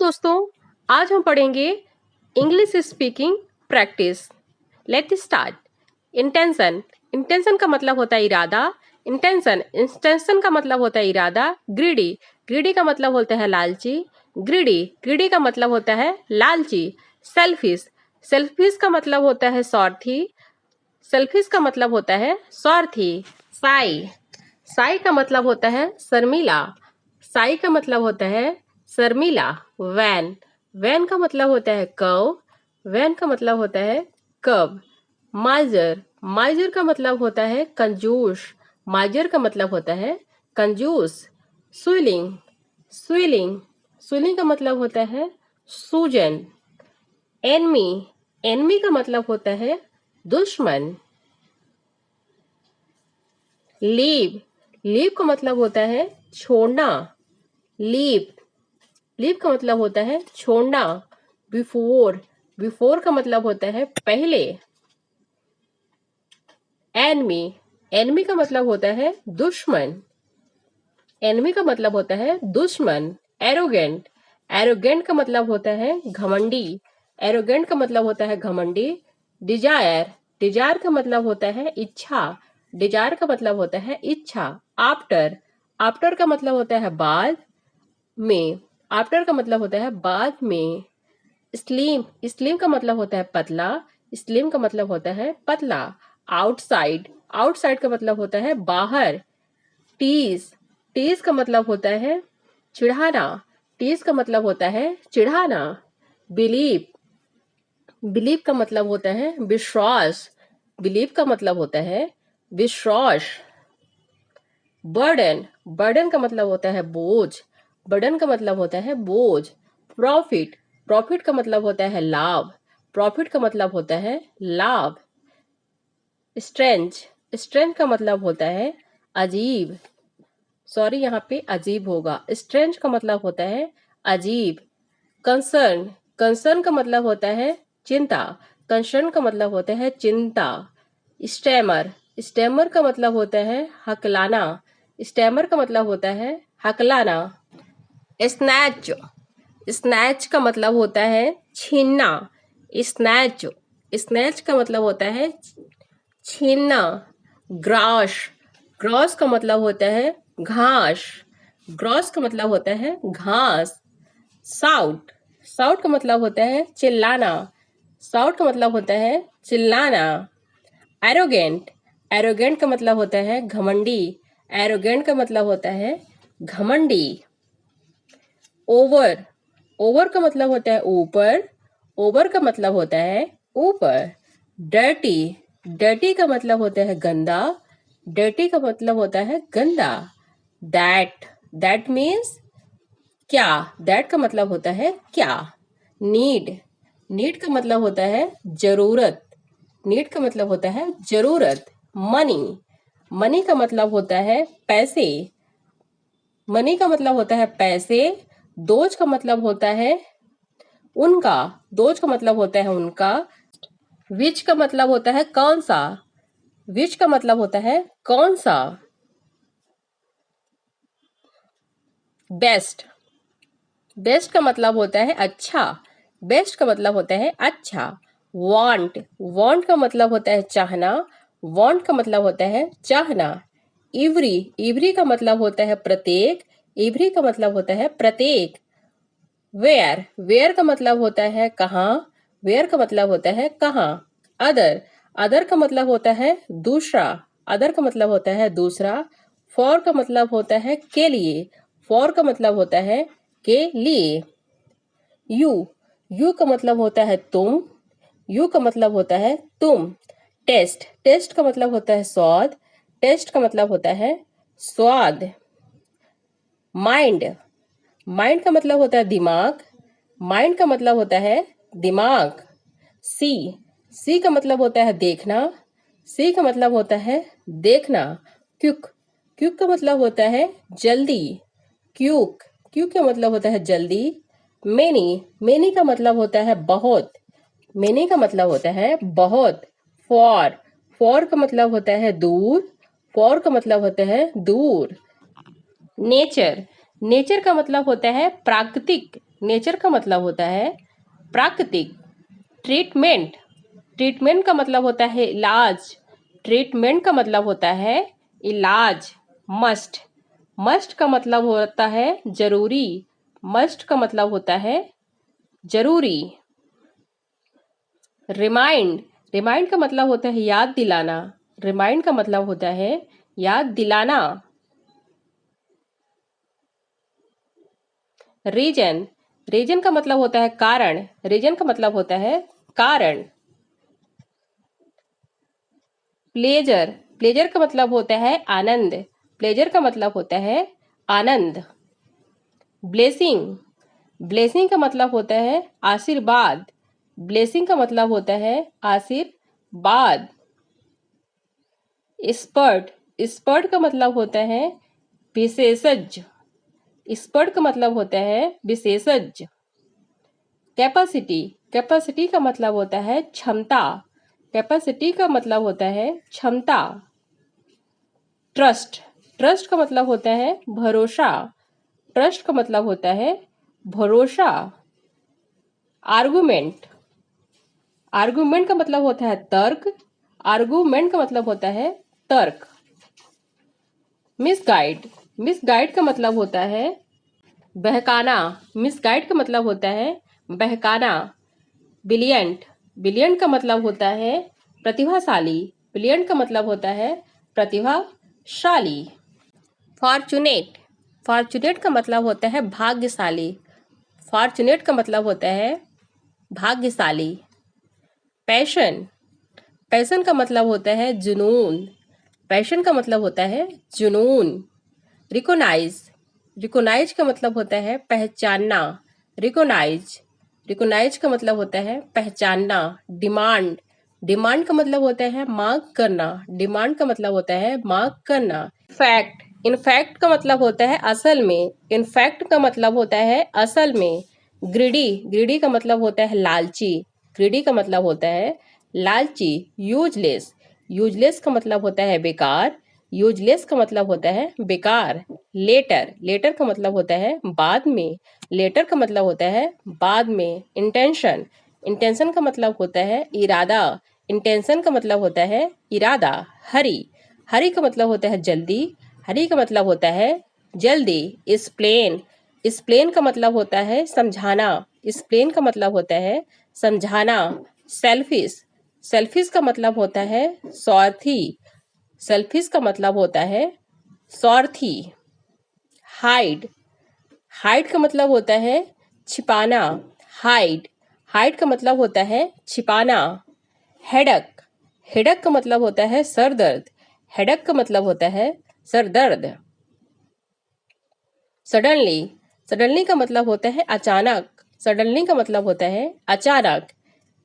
दोस्तों, आज हम पढ़ेंगे English speaking practice. Let's start. Intention. Intention का मतलब होता है इरादा। इंटेंशन का मतलब होता है इरादा। ग्रीडी। ग्रीडी का मतलब होता है लालची। ग्रीडी का मतलब होता है लालची। सेल्फिश। सेल्फिश का मतलब होता है स्वार्थी। सेल्फिश का मतलब होता है स्वार्थी। साई। साई का मतलब होता है शर्मिला। साई का मतलब होता है शर्मिला। वैन। वैन का मतलब होता है कव। वैन का मतलब होता है कब। माइजर। माइजर का मतलब होता है कंजूस। माइजर का मतलब होता है कंजूस। स्विलिंग। स्विलिंग। स्विलिंग का मतलब होता है सूजन। एनमी। एनमी का मतलब होता है दुश्मन। लीव। लीव का मतलब होता है छोड़ना। लीव। लीव का मतलब होता है छोड़ना। बिफोर। बिफोर का मतलब होता है पहले। एनमी। एनमी का मतलब होता है दुश्मन। एनमी का मतलब होता है दुश्मन। एरोगेंट। एरोगेंट का मतलब होता है घमंडी। एरोगेंट का मतलब होता है घमंडी। डिजायर। डिजायर का मतलब होता है इच्छा। डिजायर का मतलब होता है इच्छा। आफ्टर। आफ्टर का मतलब होता है बाद में। आफ्टर का मतलब होता है बाद में। स्लिम। स्लिम का मतलब होता है पतला। स्लिम का मतलब होता है पतला। आउटसाइड। आउटसाइड का मतलब होता है बाहर। टीज। टीज का मतलब होता है चिढ़ाना। टीज का मतलब होता है चिढ़ाना। बिलीव। बिलीव का मतलब होता है विश्वास। बिलीव का मतलब होता है विश्वास। बर्डन। बर्डन का मतलब होता है बोझ। बर्डन का मतलब होता है बोझ। प्रॉफिट। प्रॉफिट का मतलब होता है लाभ। प्रॉफिट का मतलब होता है लाभ। स्ट्रेंज। स्ट्रेंज का मतलब होता है अजीब। सॉरी, यहाँ पे अजीब होगा। स्ट्रेंज का मतलब होता है अजीब। कंसर्न। कंसर्न का मतलब होता है चिंता। कंसर्न का मतलब होता है चिंता। स्टैमर। स्टैमर का मतलब होता है हकलाना। स्टैमर का मतलब होता है हकलाना। स्नैच। स्नैच का मतलब होता है छीनना। स्नैच। स्नैच का मतलब होता है छीनना। ग्रास। ग्रास का मतलब होता है घास। ग्रास का मतलब होता है घास। साउट। साउट का मतलब होता है चिल्लाना। साउट का मतलब होता है चिल्लाना। एरोगेंट। एरोगेंट का मतलब होता है घमंडी। एरोगेंट का मतलब होता है घमंडी। ओवर। ओवर का मतलब होता है ऊपर। ओवर का मतलब होता है ऊपर। डर्टी। डर्टी का मतलब होता है गंदा। डर्टी का मतलब होता है गंदा। दैट। दैट मीन्स क्या। दैट का मतलब होता है क्या। नीड। नीड का मतलब होता है जरूरत। नीड का मतलब होता है जरूरत। मनी। मनी का मतलब होता है पैसे। मनी का मतलब होता है पैसे। दोज का मतलब होता है उनका। दोज का मतलब होता है उनका। विच का मतलब होता है कौन सा। विच का मतलब होता है कौन सा। बेस्ट। बेस्ट का मतलब होता है अच्छा। बेस्ट का मतलब होता है अच्छा। वांट। वांट का मतलब होता है चाहना। वांट का मतलब होता है चाहना। इवरी। इवरी का मतलब होता है प्रत्येक। इवरी का मतलब होता है प्रत्येक। वेयर। वेयर का मतलब होता है कहाँ। वेयर का मतलब होता है कहाँ। अदर। अदर का मतलब होता है दूसरा। अदर का मतलब होता है दूसरा। फॉर का मतलब होता है के लिए। फॉर का मतलब होता है के लिए। यू। यू का मतलब होता है तुम। यू का मतलब होता है तुम। टेस्ट। टेस्ट का मतलब होता है स्वाद। टेस्ट का मतलब होता है स्वाद। माइंड। माइंड का मतलब होता है दिमाग। माइंड का मतलब होता है दिमाग। सी। सी का मतलब होता है देखना। सी का मतलब होता है देखना। क्विक। क्विक का मतलब होता है जल्दी। क्यूक। क्यूक का मतलब होता है जल्दी। मेनी। मेनी का मतलब होता है बहुत। मेनी का मतलब होता है बहुत। फॉर। फॉर का मतलब होता है दूर। फॉर का मतलब होता है दूर। नेचर। नेचर का मतलब होता है प्राकृतिक। नेचर का मतलब होता है प्राकृतिक। ट्रीटमेंट, ट्रीटमेंट का मतलब होता है इलाज। ट्रीटमेंट का मतलब होता है इलाज। मस्ट, मस्ट का मतलब होता है जरूरी। मस्ट का मतलब होता है जरूरी। रिमाइंड, रिमाइंड का मतलब होता है याद दिलाना। रिमाइंड का मतलब होता है याद दिलाना। रीजन, रीजन का मतलब होता है कारण। रीजन का मतलब होता है कारण। प्लेजर, प्लेजर का मतलब होता है आनंद। प्लेजर का मतलब होता है आनंद। ब्लेसिंग, ब्लेसिंग का मतलब होता है आशीर्वाद। ब्लेसिंग का मतलब होता है आशीर्वाद। एक्सपर्ट, एक्सपर्ट का मतलब होता है विशेषज्ञ। एक्सपर्ट का मतलब होता है विशेषज्ञ। कैपेसिटी, कैपेसिटी का मतलब होता है क्षमता। कैपेसिटी का मतलब होता है क्षमता। ट्रस्ट, ट्रस्ट का मतलब होता है भरोसा। ट्रस्ट का मतलब होता है भरोसा। आर्गुमेंट, आर्गुमेंट का मतलब होता है तर्क। आर्गुमेंट का मतलब होता है तर्क। मिसगाइड, मिसगाइड का मतलब होता है बहकाना। मिसगाइड का मतलब होता है बहकाना। ब्रिलियंट, ब्रिलियंट का मतलब होता है प्रतिभाशाली। ब्रिलियंट का मतलब होता है प्रतिभाशाली। फॉर्चुनेट, फॉर्चुनेट का मतलब होता है भाग्यशाली। फॉर्चुनेट का मतलब होता है भाग्यशाली। पैशन, पैशन का मतलब होता है जुनून। पैशन का मतलब होता है जुनून। रिकोनाइज, रिकोनाइज का मतलब होता है पहचानना। रिकोनाइज, रिकोनाइज का मतलब होता है पहचानना। डिमांड, डिमांड का मतलब होता है मांग करना। डिमांड का मतलब होता है मांग करना। फैक्ट, इनफैक्ट का मतलब होता है असल में। इनफैक्ट का मतलब होता है असल में। ग्रीडी, ग्रीडी का मतलब होता है लालची। ग्रीडी का मतलब होता है लालची। यूजलेस, यूजलेस का मतलब होता है बेकार। यूजलेस का मतलब होता है बेकार। लेटर, लेटर का मतलब होता है बाद में। लेटर का मतलब होता है बाद में। इंटेंशन, इंटेंशन का मतलब होता है इरादा। इंटेंशन का मतलब होता है इरादा। हरी, हरी का मतलब होता है जल्दी। हरी का मतलब होता है जल्दी। एक्सप्लेन, एक्सप्लेन का मतलब होता है समझाना। एक्सप्लेन का मतलब होता है समझाना। सेल्फिश, सेल्फिश का मतलब होता है स्वार्थी। सेल्फिश का मतलब होता है स्वार्थी। हाइड, हाइड का मतलब होता है छिपाना। हाइड, हाइड का मतलब होता है छिपाना। हेडक, हेडक का मतलब होता है सर दर्द। हेडक का मतलब होता है सर दर्द। सडनली, सडनली का मतलब होता है अचानक। सडनली का मतलब होता है अचानक।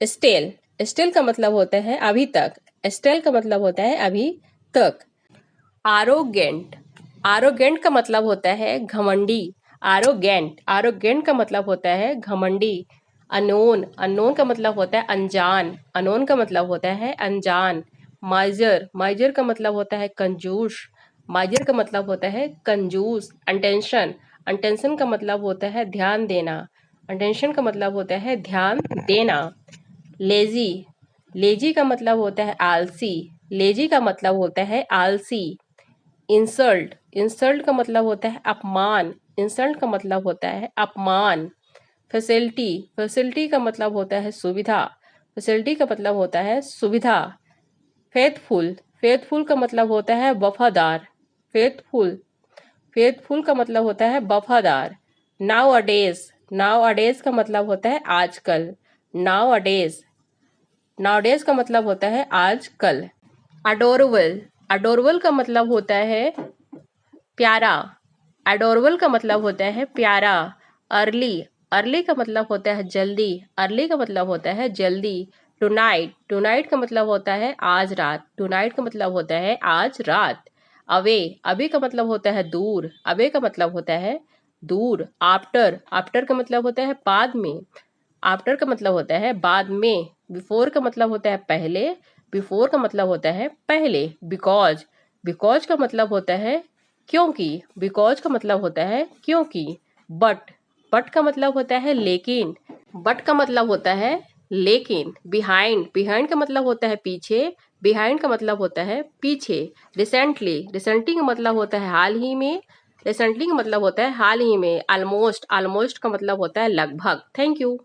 स्टेल, स्टेल का मतलब होता है अभी तक। स्टेल का मतलब होता है अभी तक। आरोगेंट, आरोगेंट का मतलब होता है घमंडी। आरोगेंट, आरोगेंट का मतलब होता है घमंडी। अनोन, अननोन का मतलब होता है अनजान। अनोन का मतलब होता है अनजान। माइजर, माइजर का मतलब होता है कंजूस। माइजर का मतलब होता है कंजूस। अटेंशन, अटेंशन का मतलब होता है ध्यान देना। अटेंशन का मतलब होता है ध्यान देना। लेजी, लेजी का मतलब होता है आलसी। लेजी का मतलब होता है आलसी। इंसल्ट, इंसल्ट का मतलब होता है अपमान। इंसल्ट का मतलब होता है अपमान। फैसिलिटी, फैसिलिटी का मतलब होता है सुविधा। फैसिलिटी का मतलब होता है सुविधा। फेथफुल, फेथफुल का मतलब होता है वफादार। फेथफुल, फेथफुल का मतलब होता है वफादार। नाउ अडेज, नाउ अडेज का मतलब होता है आजकल। नाउ अडेज, नाउ डेज का मतलब होता है आजकल। अडोरेबल, अडोरेबल का मतलब होता है प्यारा। अडोरेबल का मतलब होता है प्यारा। अर्ली, अर्ली का मतलब होता है जल्दी। अर्ली का मतलब होता है जल्दी। टुनाइट, टुनाइट का मतलब होता है आज रात। टुनाइट का मतलब होता है आज रात। अवे, अवे का मतलब होता है दूर। अवे का मतलब होता है दूर। आफ्टर, आफ्टर का मतलब होता है बाद में। आफ्टर का मतलब होता है बाद में। बिफोर का मतलब होता है पहले। बिफोर का मतलब होता है पहले। बिकॉज, बिकॉज का मतलब होता है क्योंकि। बिकॉज का मतलब होता है क्योंकि। बट, बट का मतलब होता है लेकिन, बट का मतलब होता है लेकिन। बिहाइंड, बिहाइंड का मतलब होता है पीछे, बिहाइंड का मतलब होता है पीछे। रिसेंटली, रिसेंटली का मतलब होता है हाल ही में, रिसेंटली का मतलब होता है हाल ही में। ऑलमोस्ट, ऑलमोस्ट का मतलब होता है लगभग। Thank you.